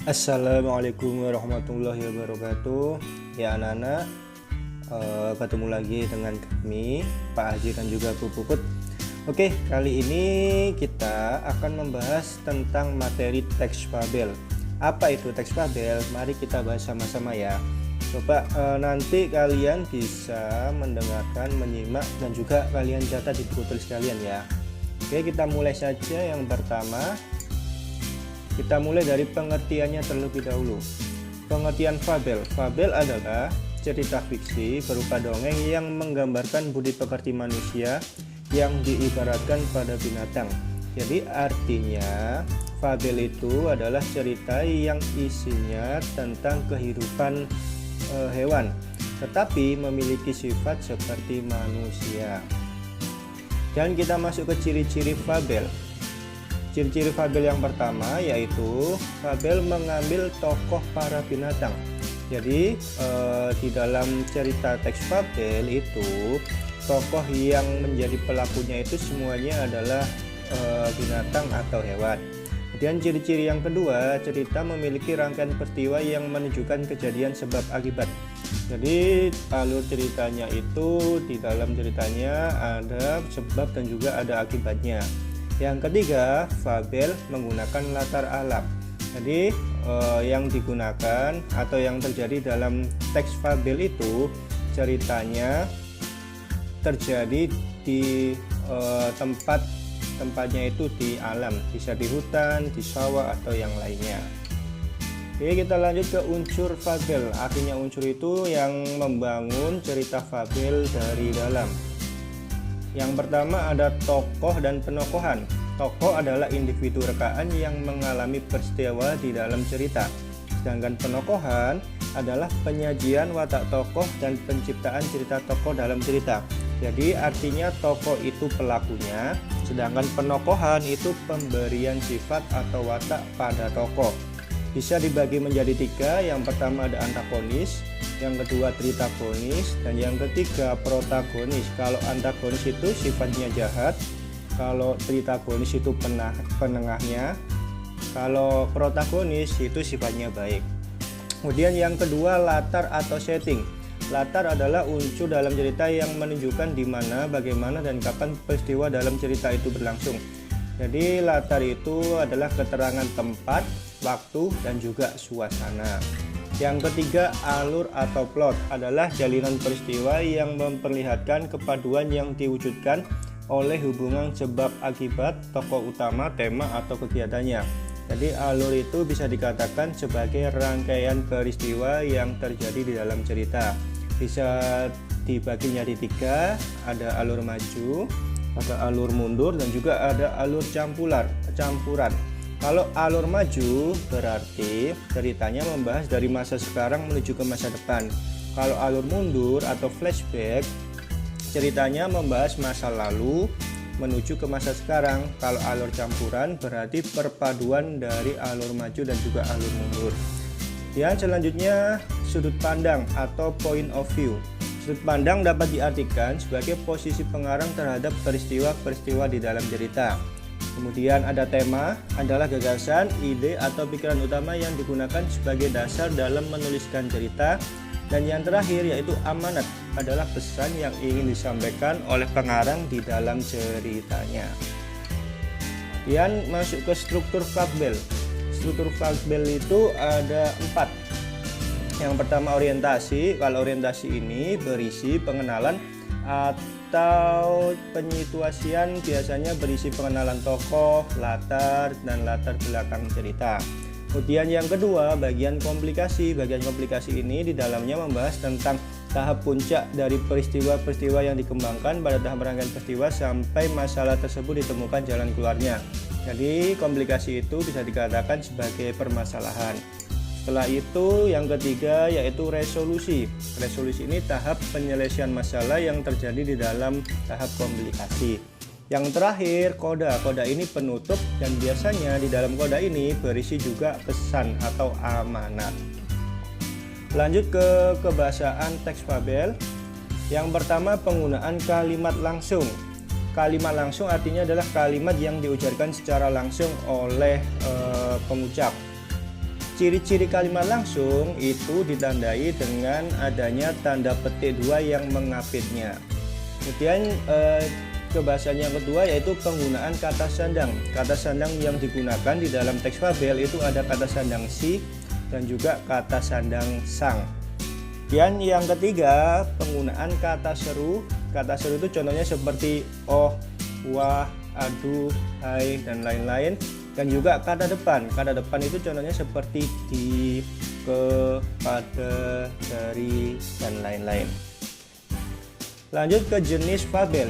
Assalamualaikum warahmatullahi wabarakatuh. Ya anak-anak, ketemu lagi dengan kami Pak Haji dan juga Bu Puput. Oke, kali ini kita akan membahas tentang materi teks fabel. Apa itu teks fabel? Mari kita bahas sama-sama ya. Coba nanti kalian bisa mendengarkan, menyimak, dan juga kalian catat di buku tulis kalian ya. Oke, kita mulai saja. Yang pertama, kita mulai dari pengertiannya terlebih dahulu. Pengertian fabel. Fabel adalah cerita fiksi berupa dongeng yang menggambarkan budi pekerti manusia yang diibaratkan pada binatang. Jadi artinya fabel itu adalah cerita yang isinya tentang kehidupan hewan, tetapi memiliki sifat seperti manusia. Dan kita masuk ke ciri-ciri fabel. Ciri-ciri fabel yang pertama yaitu fabel mengambil tokoh para binatang. Jadi di dalam cerita teks fabel itu tokoh yang menjadi pelakunya itu semuanya adalah binatang atau hewan. Kemudian ciri-ciri yang kedua, cerita memiliki rangkaian peristiwa yang menunjukkan kejadian sebab akibat. Jadi alur ceritanya itu di dalam ceritanya ada sebab dan juga ada akibatnya. Yang ketiga, fabel menggunakan latar alam. Jadi yang digunakan atau yang terjadi dalam teks fabel itu ceritanya terjadi di tempatnya itu di alam, bisa di hutan, di sawah atau yang lainnya. Oke, kita lanjut ke unsur fabel. Artinya unsur itu yang membangun cerita fabel dari dalam. Yang pertama ada tokoh dan penokohan. Tokoh adalah individu rekaan yang mengalami peristiwa di dalam cerita. Sedangkan penokohan adalah penyajian watak tokoh dan penciptaan cerita tokoh dalam cerita. Jadi artinya tokoh itu pelakunya, sedangkan penokohan itu pemberian sifat atau watak pada tokoh. Bisa dibagi menjadi tiga. Yang pertama ada antagonis, yang kedua tritagonis, dan yang ketiga protagonis. Kalau antagonis itu sifatnya jahat, kalau tritagonis itu penengahnya, kalau protagonis itu sifatnya baik. Kemudian yang kedua latar atau setting. Latar adalah unsur dalam cerita yang menunjukkan di mana, bagaimana, dan kapan peristiwa dalam cerita itu berlangsung. Jadi latar itu adalah keterangan tempat, waktu, dan juga suasana. Yang ketiga, alur atau plot adalah jalinan peristiwa yang memperlihatkan kepaduan yang diwujudkan oleh hubungan sebab akibat tokoh utama, tema, atau kegiatannya. Jadi alur itu bisa dikatakan sebagai rangkaian peristiwa yang terjadi di dalam cerita. Bisa dibaginya di tiga, ada alur maju, ada alur mundur, dan juga ada alur campuran. Kalau alur maju berarti ceritanya membahas dari masa sekarang menuju ke masa depan. Kalau alur mundur atau flashback, ceritanya membahas masa lalu menuju ke masa sekarang. Kalau alur campuran berarti perpaduan dari alur maju dan juga alur mundur. Dan selanjutnya sudut pandang atau point of view. Sudut pandang dapat diartikan sebagai posisi pengarang terhadap peristiwa-peristiwa di dalam cerita. Kemudian ada tema, adalah gagasan, ide, atau pikiran utama yang digunakan sebagai dasar dalam menuliskan cerita. Dan yang terakhir yaitu amanat, adalah pesan yang ingin disampaikan oleh pengarang di dalam ceritanya. Kemudian masuk ke struktur fabel. Struktur fabel itu ada 4. Yang pertama orientasi. Kalau orientasi ini berisi pengenalan atau penyituasian, biasanya berisi pengenalan tokoh, latar, dan latar belakang cerita. Kemudian yang kedua, bagian komplikasi. Bagian komplikasi ini di dalamnya membahas tentang tahap puncak dari peristiwa-peristiwa yang dikembangkan pada tahap rangkaian peristiwa sampai masalah tersebut ditemukan jalan keluarnya. Jadi komplikasi itu bisa dikatakan sebagai permasalahan. Setelah itu yang ketiga yaitu resolusi. Resolusi ini tahap penyelesaian masalah yang terjadi di dalam tahap komplikasi. Yang terakhir koda. Koda ini penutup dan biasanya di dalam koda ini berisi juga pesan atau amanat. Lanjut ke kebahasaan teks fabel. Yang pertama penggunaan kalimat langsung. Kalimat langsung artinya adalah kalimat yang diucapkan secara langsung oleh pengucap. ciri-ciri kalimat langsung itu ditandai dengan adanya tanda petik 2 yang mengapitnya. Kemudian kebahasan yang kedua yaitu penggunaan kata sandang. Kata sandang yang digunakan di dalam teks fabel itu ada kata sandang si dan juga kata sandang sang. Dan yang ketiga, penggunaan kata seru. Kata seru itu contohnya seperti oh, wah, aduh, hai, dan lain-lain. Dan juga kata depan. Kata depan itu contohnya seperti di, ke, pada, dari, dan lain-lain. Lanjut ke jenis fabel.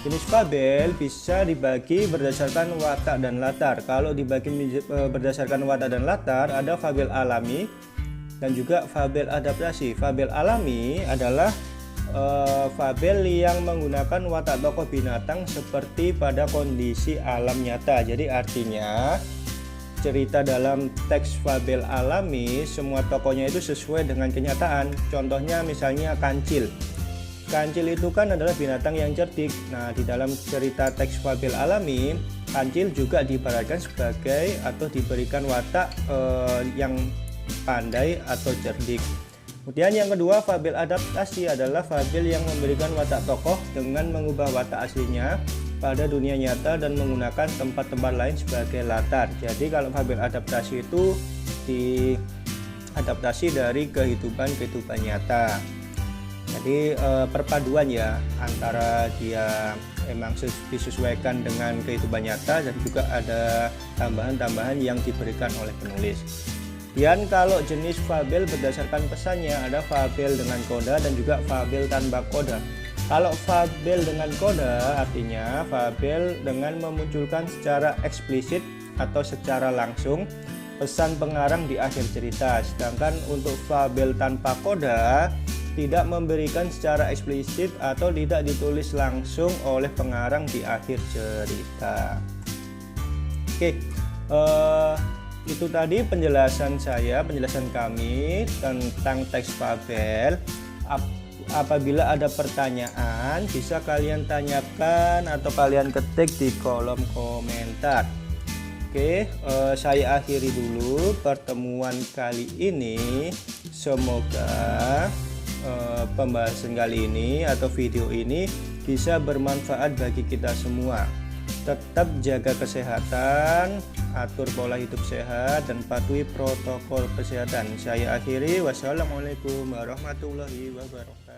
Jenis fabel bisa dibagi berdasarkan watak dan latar. Kalau dibagi berdasarkan watak dan latar, ada fabel alami dan juga fabel adaptasi. Fabel alami adalah fabel yang menggunakan watak tokoh binatang seperti pada kondisi alam nyata. Jadi artinya cerita dalam teks fabel alami semua tokohnya itu sesuai dengan kenyataan. Contohnya misalnya kancil. Kancil itu kan adalah binatang yang cerdik. Nah, di dalam cerita teks fabel alami, kancil juga diibaratkan sebagai atau diberikan watak yang pandai atau cerdik. Kemudian yang kedua, fabel adaptasi adalah fabel yang memberikan watak tokoh dengan mengubah watak aslinya pada dunia nyata dan menggunakan tempat-tempat lain sebagai latar. Jadi kalau fabel adaptasi itu diadaptasi dari kehidupan nyata. Jadi perpaduan ya antara dia emang disesuaikan dengan kehidupan nyata dan juga ada tambahan-tambahan yang diberikan oleh penulis. Dan kalau jenis fabel berdasarkan pesannya ada fabel dengan koda dan juga fabel tanpa koda. Kalau fabel dengan koda artinya fabel dengan memunculkan secara eksplisit atau secara langsung pesan pengarang di akhir cerita. Sedangkan untuk fabel tanpa koda tidak memberikan secara eksplisit atau tidak ditulis langsung oleh pengarang di akhir cerita. Oke, itu tadi penjelasan kami tentang teks fabel. Apabila ada pertanyaan bisa kalian tanyakan atau kalian ketik di kolom komentar. Oke, saya akhiri dulu pertemuan kali ini. Semoga pembahasan kali ini atau video ini bisa bermanfaat bagi kita semua. Tetap jaga kesehatan, atur pola hidup sehat, dan patuhi protokol kesehatan. Saya akhiri, wassalamualaikum warahmatullahi wabarakatuh.